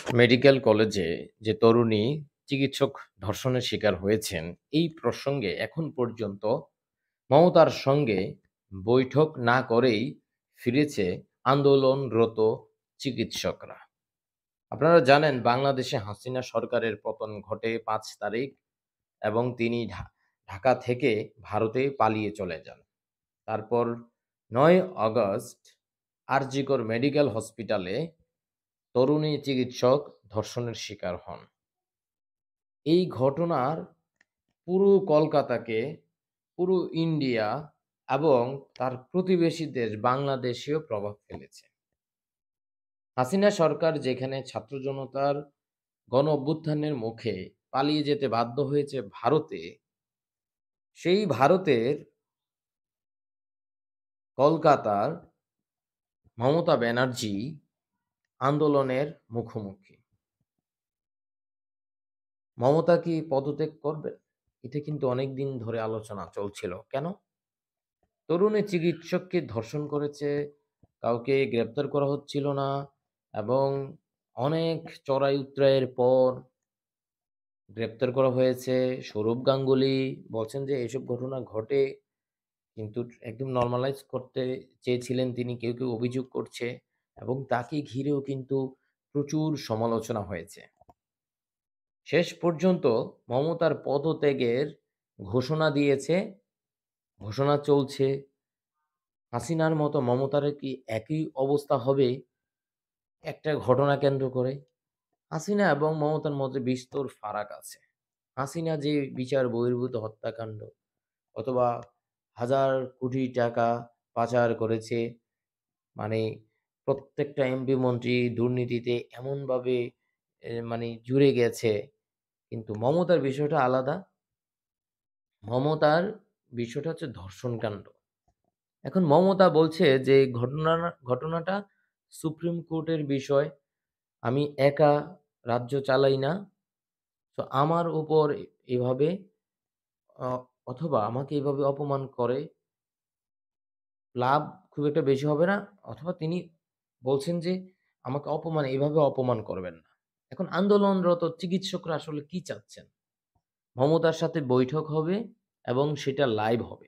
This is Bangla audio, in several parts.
মেডিকেল কলেজে যে তরুণী চিকিৎসক ধর্ষণের শিকার হয়েছেন, এই প্রসঙ্গে এখন পর্যন্ত মমতার সঙ্গে বৈঠক না করেই ফিরেছে আন্দোলনরত চিকিৎসকরা। আপনারা জানেন বাংলাদেশে হাসিনা সরকারের পতন ঘটে ৫ তারিখ এবং তিনি ঢাকা থেকে ভারতে পালিয়ে চলে যান। তারপর ৯ আগস্ট আরজিকর মেডিকেল হসপিটালে তরুণী চিকিৎসক ধর্ষণের শিকার হন। এই ঘটনার পুরো কলকাতাকে, পুরো ইন্ডিয়া এবং তার প্রতিবেশী দেশ বাংলাদেশেও প্রভাব ফেলেছে। হাসিনা সরকার যেখানে ছাত্র জনতার গণ অভ্যুত্থানের মুখে পালিয়ে যেতে বাধ্য হয়েছে ভারতে, সেই ভারতের কলকাতার মমতা ব্যানার্জি আন্দোলনের মুখোমুখি। মমতা কি পদত্যাগ করবেন? এটা কিন্তু অনেকদিন ধরে আলোচনা চলছিল। কেন? তরুণী চিকিৎসককে ধর্ষণ করেছে, কাউকে গ্রেপ্তার করা হচ্ছিল না এবং অনেক চড়াই উতরাইয়ের পর গ্রেপ্তার করা হয়েছে। সৌরভ গাঙ্গুলি বলছেন যে এসব ঘটনা ঘটে, কিন্তু একদম নরমালাইজ করতে চেয়েছিলেন তিনি। কেউ, কেউ অভিযোগ করছে এবং তাকে ঘিরেও কিন্তু প্রচুর সমালোচনা হয়েছে। শেষ পর্যন্ত মমতার পদত্যাগের ঘোষণা দিয়েছে, ঘোষণা চলছে। হাসিনার মতো মমতারও কি একই অবস্থা হবে একটা ঘটনা কেন্দ্র করে? হাসিনা এবং মমতার মধ্যে বিস্তর ফারাক আছে। হাসিনা যে বিচার বহির্ভূত হত্যাকাণ্ড অথবা হাজার কোটি টাকা পাচার করেছে, মানে প্রত্যেকটা এমপি মন্ত্রী দুর্নীতিতে এমনভাবে মানে জুড়ে গেছে। কিন্তু মমতার বিষয়টা আলাদা। মমতার বিষয়টা হচ্ছে ধর্ষণকাণ্ড। এখন মমতা বলছে যে ঘটনাটা সুপ্রিম কোর্টের বিষয়। আমি একা রাজ্য চালাই না। তো আমার উপর এভাবে অ অথবা আমাকে এভাবে অপমান করে লাভ খুব একটা বেশি হবে না, অথবা তিনি বলছেন যে আমাকে এভাবে অপমান করবেন না। এখন আন্দোলনরত চিকিৎসকরা আসলে কি চাচ্ছেন? মমতার সাথে বৈঠক হবে এবং সেটা লাইভ হবে।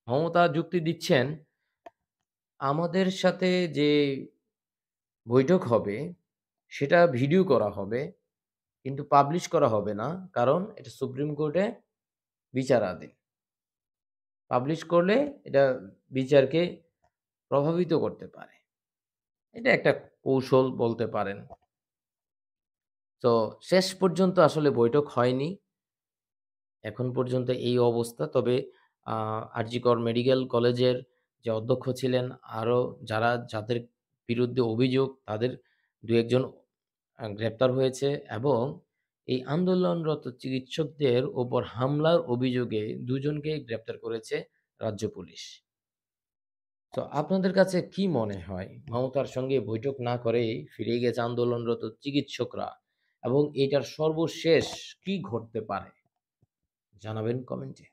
মমতা যুক্তি দিচ্ছেন, আমাদের সাথে যে বৈঠক হবে সেটা ভিডিও করা হবে, কিন্তু পাবলিশ করা হবে না। কারণ এটা সুপ্রিম কোর্টে বিচারাধীন। পাবলিশ করলে এটা বিচারকে প্রভাবিত করতে পারে। এটা একটা কৌশল বলতে পারেন। তো শেষ পর্যন্ত আসলে বৈঠক হয়নি। এখন পর্যন্ত এই অবস্থা। তবে আরজিকর মেডিকেল কলেজের যে অধ্যক্ষ ছিলেন, আরও যাদের বিরুদ্ধে অভিযোগ তাদের ২-১ জন গ্রেপ্তার হয়েছে এবং এই আন্দোলনরত চিকিৎসকদের উপর হামলার অভিযোগে ২ জনকে গ্রেপ্তার করেছে রাজ্য পুলিশ। তো আপনাদের কাছে কি মনে হয়? মমতার সঙ্গে বৈঠক না করেই ফিরে গেছে আন্দোলনরত চিকিৎসকরা এবং এটার সর্বশেষ কি ঘটতে পারে? জানাবেন কমেন্টে।